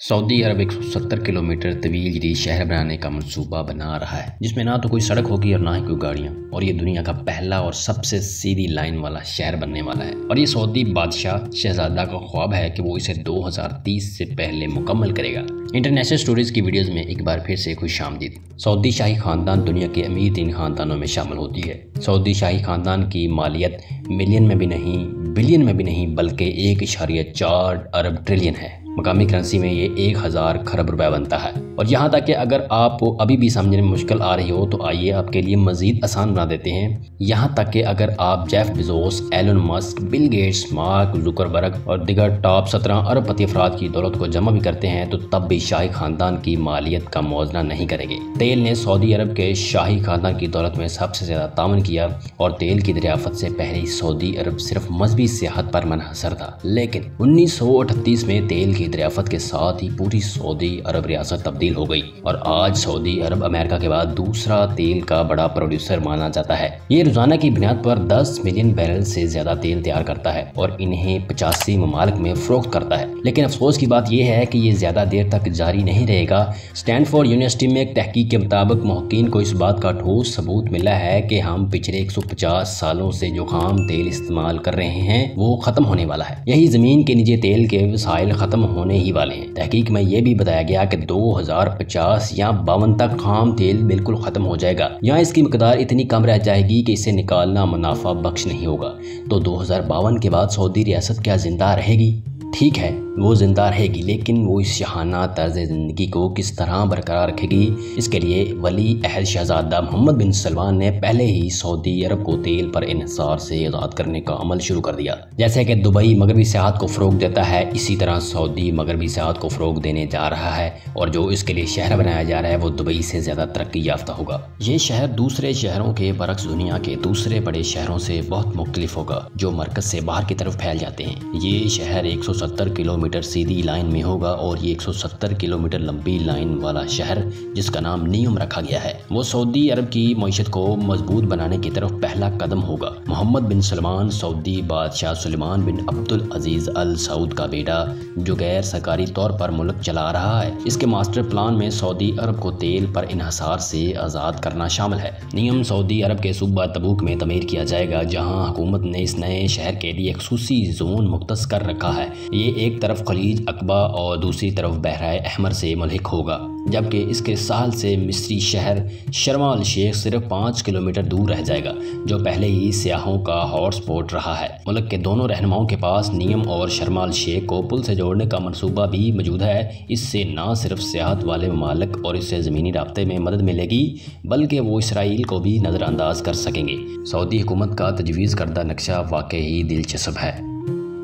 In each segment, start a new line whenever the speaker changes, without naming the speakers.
Saudi अरब 170 kilometre तवील ये शहर बनाने का मंसूबा बना रहा है, जिसमें ना तो कोई सड़क होगी और ना ही कोई गाड़ियाँ। और ये दुनिया का पहला और सबसे सीधी लाइन वाला शहर बनने वाला है। और ये सऊदी बादशाह शहजादा का ख्वाब है कि वो इसे 2030 से पहले मुकम्मल करेगा। इंटरनेशनल स्टोरीज की वीडियोस में एक बार फिर से खुश आमदीद। सऊदी शाही खानदान दुनिया के अमीर 3 खानदानों में शामिल होती है। सऊदी शाही खानदान की मालियत मिलियन में भी नहीं, बिलियन में भी नहीं, बल्कि 1.4 अरब ट्रिलियन है। मकामी करेंसी में ये 1000 खरब रुपए बनता है। और यहाँ तक कि अगर आपको अभी भी समझने में मुश्किल आ रही हो तो आइए आपके लिए मजीद आसान बना देते हैं। यहाँ तक कि अगर आप Jeff Bezos, Elon Musk, Bill Gates, Mark Zuckerberg और दिगर टॉप 17 अरबपति अफराद की दौलत को जमा भी करते हैं तो तब भी शाही खानदान की मालियत का मौजना नहीं करेंगे। तेल ने सऊदी अरब के शाही खानदान की दौलत में सबसे ज़्यादा तावन किया और तेल की दरियाफत से पहले सऊदी अरब सिर्फ मजहबी सियाहत पर मुनहसर था। लेकिन 1938 में तेल की दरियाफत के साथ ही पूरी सऊदी अरब रियासत तब्दील हो गई और आज सऊदी अरब अमेरिका के बाद दूसरा तेल का बड़ा प्रोड्यूसर माना जाता है। ये रोजाना की बुनियाद पर 10 मिलियन बैरल से ज्यादा तेल तैयार करता है और इन्हें 85 ममालिक में फरोख्त करता है। लेकिन अफसोस की बात यह है कि ये ज्यादा देर तक जारी नहीं रहेगा। स्टैनफोर्ड यूनिवर्सिटी में एक तहकीक के मुताबिक मुहक्कीन को इस बात का ठोस सबूत मिला है कि हम पिछले 150 सालों से जो खाम तेल इस्तेमाल कर रहे हैं वो खत्म होने वाला है। यही जमीन के नीचे तेल के वसाइल खत्म होने ही वाले हैं। तहकीक में यह भी बताया गया कि 2050 या 52 तक खाम तेल बिल्कुल खत्म हो जाएगा या इसकी मिकदार इतनी कम रह जाएगी कि इसे निकालना मुनाफा बख्श नहीं होगा। तो 2052 के बाद सऊदी रियासत क्या जिंदा रहेगी? ठीक है, वो जिंदा रहेगी, लेकिन वो इस शहाना तर्ज ज़िंदगी को किस तरह बरकरार रखेगी? इसके लिए वली अहद शहजादा मोहम्मद बिन सलमान ने पहले ही सऊदी अरब को तेल पर इन्हिसार से आज़ाद करने का अमल शुरू कर दिया। जैसे कि दुबई मगरबी सियाहत को फ़रोग देता है, इसी तरह सऊदी मगरबी सियाहत को फ़रोग देने जा रहा है और जो इसके लिए शहर बनाया जा रहा है वो दुबई से ज़्यादा तरक्की याफ्ता होगा। ये शहर दूसरे शहरों के बरक्स दुनिया के दूसरे बड़े शहरों से बहुत मुख्तलिफ होगा जो मरकज़ से बाहर की तरफ फैल जाते हैं। ये शहर 170 किलोमीटर सीधी लाइन में होगा और ये 170 किलोमीटर लंबी लाइन वाला शहर जिसका नाम नियम रखा गया है वो सऊदी अरब की मईशत को मजबूत बनाने की तरफ पहला कदम होगा। मोहम्मद बिन सलमान सऊदी बादशाह सुलेमान बिन अब्दुल अजीज अल सऊद का बेटा जो गैर सरकारी तौर पर मुल्क चला रहा है। इसके मास्टर प्लान में सऊदी अरब को तेल पर इन्हिसार से आज़ाद करना शामिल है। नियम सऊदी अरब के सूबा तबूक में तमीर किया जाएगा जहाँ हुकूमत ने इस नए शहर के लिए खसूसी जोन मुख्तस कर रखा है। ये एक तरफ खलीज अकबा और दूसरी तरफ बहराए अहमर से मुल्हिक होगा, जबकि इसके साहल से मिस्री शहर शर्म अल शेख सिर्फ 5 किलोमीटर दूर रह जाएगा जो पहले ही सियाहों का हॉटस्पॉट रहा है। मुल्क के दोनों रहनुमाओं के पास नियम और शर्म अल शेख को पुल से जोड़ने का मंसूबा भी मौजूद है। इससे न सिर्फ सियाहत वाले ममालिक और इससे ज़मीनी राब्ते में मदद मिलेगी बल्कि वो इसराइल को भी नज़रअंदाज कर सकेंगे। सऊदी हुकूमत का तजवीज़ करदा नक्शा वाकई दिलचस्प है।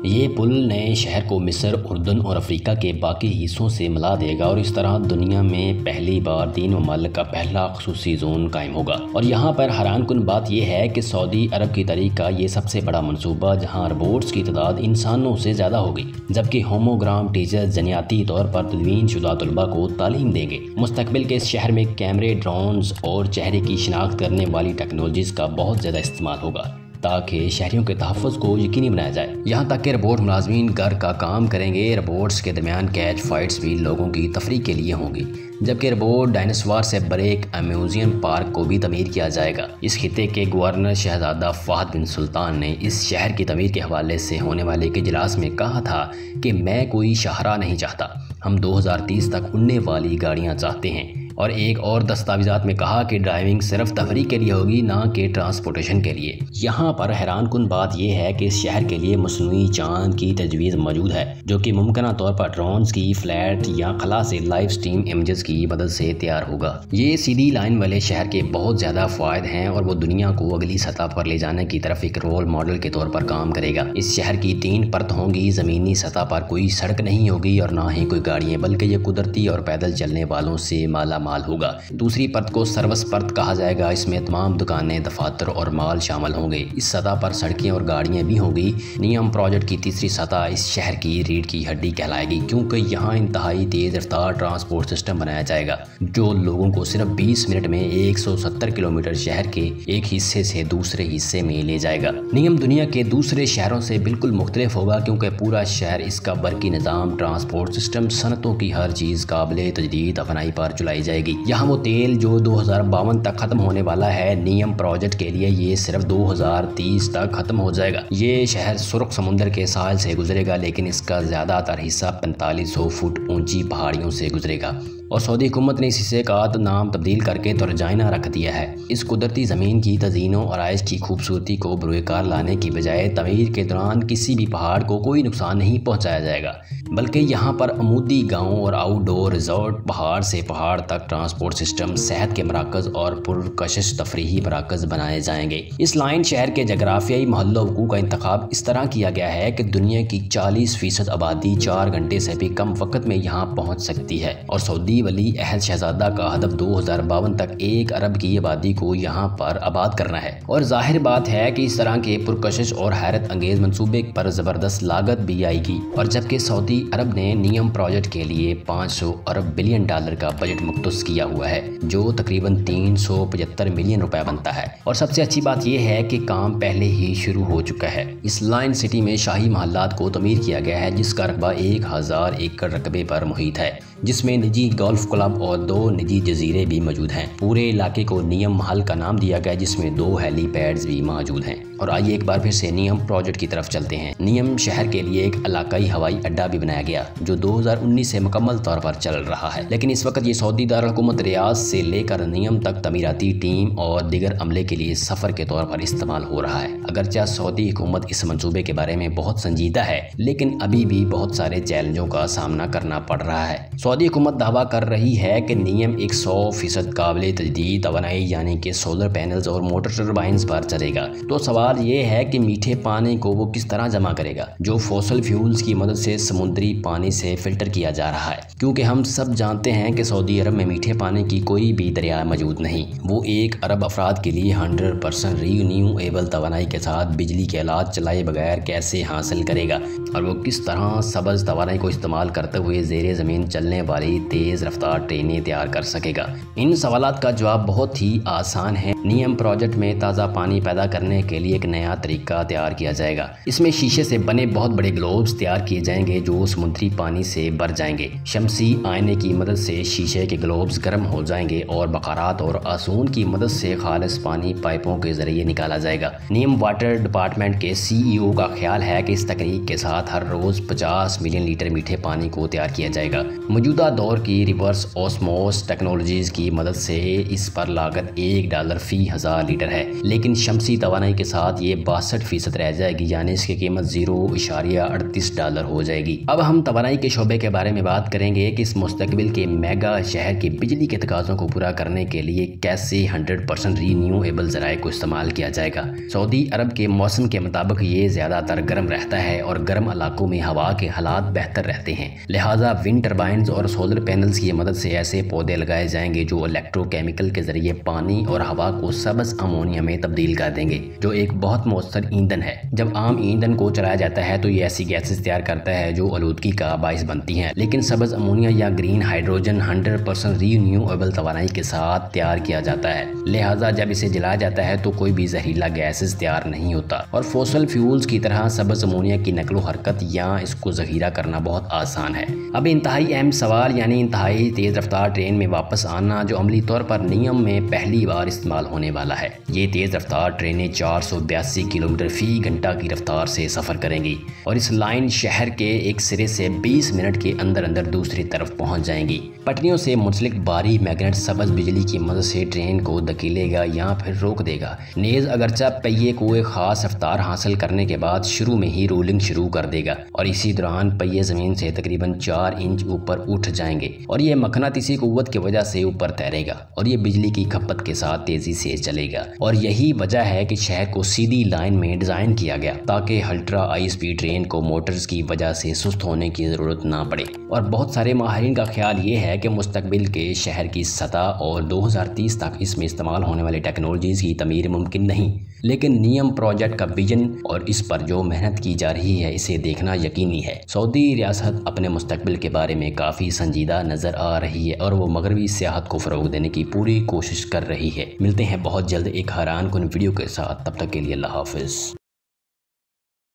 ये पुल नए शहर को मिस्र, उर्दन और अफ्रीका के बाकी हिस्सों से मिला देगा और इस तरह दुनिया में पहली बार 3 ममालिक का पहला खसूसी जोन कायम होगा। और यहाँ पर हैरानकुन बात यह है कि सऊदी अरब की तारीख का ये सबसे बड़ा मनसूबा जहाँ रोबोट्स की तादाद इंसानों से ज़्यादा होगी, जबकि होमोग्राम टीचर्स जनियाती तौर पर तदवीन शुदा तलबा को तालीम देंगे। मुस्तकबिल के इस शहर में कैमरे, ड्रोन्स और चेहरे की शिनाख्त करने वाली टेक्नोलॉजीज़ का बहुत ज़्यादा इस्तेमाल होगा ताकि शहरियों के तहफ़्फ़ुज़ को यकीनी बनाया जाए। यहाँ तक कि रोबोट मुलाजमीन घर का काम करेंगे। रोबोट्स के दरमियान कैच फाइट्स भी लोगों की तफरीह के लिए होंगी, जबकि रोबोट डायनासोर से बड़े एक अम्यूजियम पार्क को भी तमीर किया जाएगा। इस खिते के गवर्नर शहजादा फहद बिन सुल्तान ने इस शहर की तमीर के हवाले से होने वाले एक इजलास में कहा था कि मैं कोई शाहराह नहीं चाहता, हम 2030 तक उड़ने वाली गाड़ियाँ चाहते हैं। और एक और दस्तावेज़ात में कहा कि ड्राइविंग सिर्फ तफरीह के लिए होगी, ना कि ट्रांसपोर्टेशन के लिए। यहाँ पर हैरानकुन बात यह है कि इस शहर के लिए मसनूई चांद की तजवीज़ मौजूद है जो कि मुमकिन तौर पर ड्रोन्स की फ्लैट या खला से लाइव स्ट्रीम इमेजेस की मदद से तैयार होगा। ये सीधी लाइन वाले शहर के बहुत ज़्यादा फ़ायदे हैं और वो दुनिया को अगली सतह पर ले जाने की तरफ एक रोल मॉडल के तौर पर काम करेगा। इस शहर की 3 परत होंगी। ज़मीनी सतह पर कोई सड़क नहीं होगी और ना ही कोई गाड़ियाँ, बल्कि ये कुदरती और पैदल चलने वालों से माला माल होगा। दूसरी परत को सर्विस परत कहा जाएगा। इसमें तमाम दुकानें, दफातर और माल शामिल होंगे। इस सतह पर सड़कें और गाड़ियां भी होंगी। नियम प्रोजेक्ट की तीसरी सतह इस शहर की रीढ़ की हड्डी कहलाएगी, क्योंकि यहाँ इंतहाई तेज रफ्तार ट्रांसपोर्ट सिस्टम बनाया जाएगा जो लोगों को सिर्फ 20 मिनट में 170 किलोमीटर शहर के एक हिस्से से दूसरे हिस्से में ले जाएगा। नियम दुनिया के दूसरे शहरों से बिल्कुल मुख्तलिफ होगा, क्योंकि पूरा शहर, इसका बरकी निज़ाम, ट्रांसपोर्ट सिस्टम, सनतों की हर चीज़ काबिल तजदीद तवानाई पर चलाई जाएगी। यहाँ वो तेल जो 2052 तक खत्म होने वाला है, नियम प्रोजेक्ट के लिए ये सिर्फ 2030 तक खत्म हो जाएगा। ये शहर सुर्ख समुंदर के साहिल से गुजरेगा, लेकिन इसका ज़्यादातर हिस्सा 4500 फुट ऊंची पहाड़ियों से गुजरेगा। और सऊदी हुकूमत ने इस हिस्से का नाम तब्दील करके तुरजाइना रख दिया है। इस कुदरती ज़मीन की तज़ीनों और आइश की खूबसूरती को बरूकार लाने की बजाय तमीर के दौरान किसी भी पहाड़ को कोई नुकसान नहीं पहुँचाया जाएगा, बल्कि यहाँ पर अमूदी गाँव और आउटडोर रिजॉर्ट, पहाड़ से पहाड़ तक ट्रांसपोर्ट सिस्टम, सेहत के मराकज़ और पुरकशिश तफरीही मराकज़ बनाए जाएंगे। इस लाइन शहर के जगराफियाई महल्लों का इंतखाब इस तरह किया गया है कि दुनिया की 40% आबादी 4 घंटे से भी कम वक्त में यहाँ पहुँच सकती है। और सऊदी वली अहद शहजादा का हदफ 2052 तक 1 अरब की आबादी को यहाँ पर आबाद करना है। और जाहिर बात है कि इस तरह के पुरकशिश और हैरत अंगेज मंसूबे पर ज़बरदस्त लागत भी आएगी। और जबकि सऊदी अरब ने नियम प्रोजेक्ट के लिए 500 अरब बिलियन डॉलर का बजट मुख्तस किया हुआ है, जो तकरीबन 375 मिलियन रुपए बनता है। और सबसे अच्छी बात यह है कि काम पहले ही शुरू हो चुका है। इस लाइन सिटी में शाही महल्लात को तमीर किया गया है, जिसका रकबा 1000 एकड़ रकबे पर मुहित है, जिसमें निजी गोल्फ क्लब और 2 निजी जजीरे भी मौजूद हैं। पूरे इलाके को नियम महल का नाम दिया गया, जिसमें 2 हेलीपैड्स भी मौजूद हैं। और आइए एक बार फिर से नियम प्रोजेक्ट की तरफ चलते हैं। नियम शहर के लिए एक इलाकाई हवाई अड्डा भी बनाया गया, जो 2019 से मुकम्मल तौर पर चल रहा है। लेकिन इस वक्त ये सऊदी दारुल-हुकूमत रियाद से लेकर नियम तक तमीराती टीम और दिगर अमले के लिए सफ़र के तौर पर इस्तेमाल हो रहा है। अगरचे सऊदी हुकूमत इस मंसूबे के बारे में बहुत संजीदा है, लेकिन अभी भी बहुत सारे चैलेंजों का सामना करना पड़ रहा है। सऊदी हुकूमत दावा कर रही है कि नियम 100% काबिल तजदीद तवानाई यानी कि सोलर पैनल्स और मोटर टर्बाइंस पर चलेगा। तो सवाल ये है कि मीठे पानी को वो किस तरह जमा करेगा, जो फॉसिल फ्यूल्स की मदद से समुद्री पानी से फिल्टर किया जा रहा है, क्योंकि हम सब जानते हैं कि सऊदी अरब में मीठे पानी की कोई भी दरिया मौजूद नहीं। वो 1 अरब अफराद के लिए 100% रीन्यूएबल तवानाई के साथ बिजली के आलात चलाए बगैर कैसे हासिल करेगा, और वो किस तरह सब्ज़ तवानाई को इस्तेमाल करते हुए ज़ेरे ज़मीन चलने वाली तेज़ रफ्तार ट्रेनें तैयार कर सकेगा। इन सवालात का जवाब बहुत ही आसान है। नियम प्रोजेक्ट में ताज़ा पानी पैदा करने के लिए एक नया तरीका तैयार किया जाएगा। इसमें शीशे से बने बहुत बड़े ग्लोब्स तैयार किए जाएंगे जो समुद्री पानी से भर जाएंगे। शमसी आईने की मदद से शीशे के ग्लोब्स गर्म हो जाएंगे और बखारात और आसून की मदद से खालिस पानी पाइपों के जरिए निकाला जाएगा। नियम वाटर डिपार्टमेंट के CEO का ख्याल है कि इस तकनीक के साथ हर रोज़ 50 मिलियन लीटर मीठे पानी को तैयार किया जाएगा। मौजूदा दौर की रिवर्स ऑस्मोस टेक्नोलॉजीज़ की मदद से इस पर लागत $1 फी 1000 लीटर है, लेकिन शमसी तवानाई के साथ ये 62% रह जाएगी, यानी इसकी कीमत $0.38 हो जाएगी। अब हम तवानाई के शोबे के बारे में बात करेंगे कि इस मुस्तकबिल के मेगा शहर के बिजली के तकाज़ों को पूरा करने के लिए कैसे 100% रीन्यूएबल ज़राए को इस्तेमाल किया जाएगा। सऊदी अरब के मौसम के मुताबिक ये ज़्यादातर गर्म रहता है और गर्म इलाकों में हवा के हालात बेहतर रहते हैं, लिहाजा विंड टर्बाइंस और सोलर पैनल्स की मदद से ऐसे पौधे लगाए जाएंगे जो इलेक्ट्रोकेमिकल के जरिए पानी और हवा को सब्ज़ अमोनिया में तब्दील कर देंगे, जो एक बहुत मौसर ईंधन है। जब आम ईंधन को चलाया जाता है तो ये ऐसी गैसेस तैयार करता है जो आलूदगी का बाइस बनती हैं, लेकिन सब्ज़ अमोनिया या ग्रीन हाइड्रोजन 100% रीन्यूएबल तवानाई के साथ तैयार किया जाता है, लिहाजा जब इसे जलाया जाता है तो कोई भी जहरीला गैसेस तैयार नहीं होता। और फॉसिल फ्यूल्स की तरह सब्ज़ अमोनिया की नकलो हरकत या इसको जखीरा करना बहुत आसान है। अब इंतहाई अहम सवाल यानी इंतहाई तेज़ रफ्तार ट्रेन में वापस आना, जो अमली तौर पर नियम में पहली बार इस्तेमाल होने वाला है। ये तेज़ रफ्तार ट्रेनें 482 किलोमीटर फी घंटा की रफ्तार से सफ़र करेंगी और इस लाइन शहर के एक सिरे से 20 मिनट के अंदर अंदर दूसरी तरफ पहुंच जाएंगी। पटरियों से मुंसलिक बारी मैग्नेट सब्ज़ बिजली की मदद से ट्रेन को धकेलेगा या फिर रोक देगा। नेज़ अगरचा पहिए को एक खास रफ्तार हासिल करने के बाद शुरू में ही रोलिंग शुरू कर देगा और इसी दौरान पहिए ज़मीन से तकरीबन 4 इंच ऊपर उठ जाएंगे और ये मकनातीसी कुव्वत की वजह से ऊपर तैरेगा और ये बिजली की खपत के साथ तेज़ी से चलेगा। और यही वजह है कि शहर को सीधी लाइन में डिज़ाइन किया गया ताकि अल्ट्रा हाई स्पीड ट्रेन को मोटर्स की वजह से सुस्त होने की ज़रूरत ना पड़े। और बहुत सारे माहिरीन का ख्याल ये है कि मुस्तकबिल के शहर की सतह और 2030 तक इसमें इस्तेमाल होने वाली टेक्नोलॉजीज़ की तमीर मुमकिन नहीं, लेकिन नियम प्रोजेक्ट का विजन और इस पर जो मेहनत की जा रही है इसे देखना यकीनी है। सऊदी रियासत अपने मुस्तकबिल के बारे में काफ़ी संजीदा नज़र आ रही है और वो मगरबी सियाहत को फ़रोग देने की पूरी कोशिश कर रही है। मिलते हैं बहुत जल्द एक हैरान कुन वीडियो के साथ, तब तक के लिए अल्लाह हाफिज़।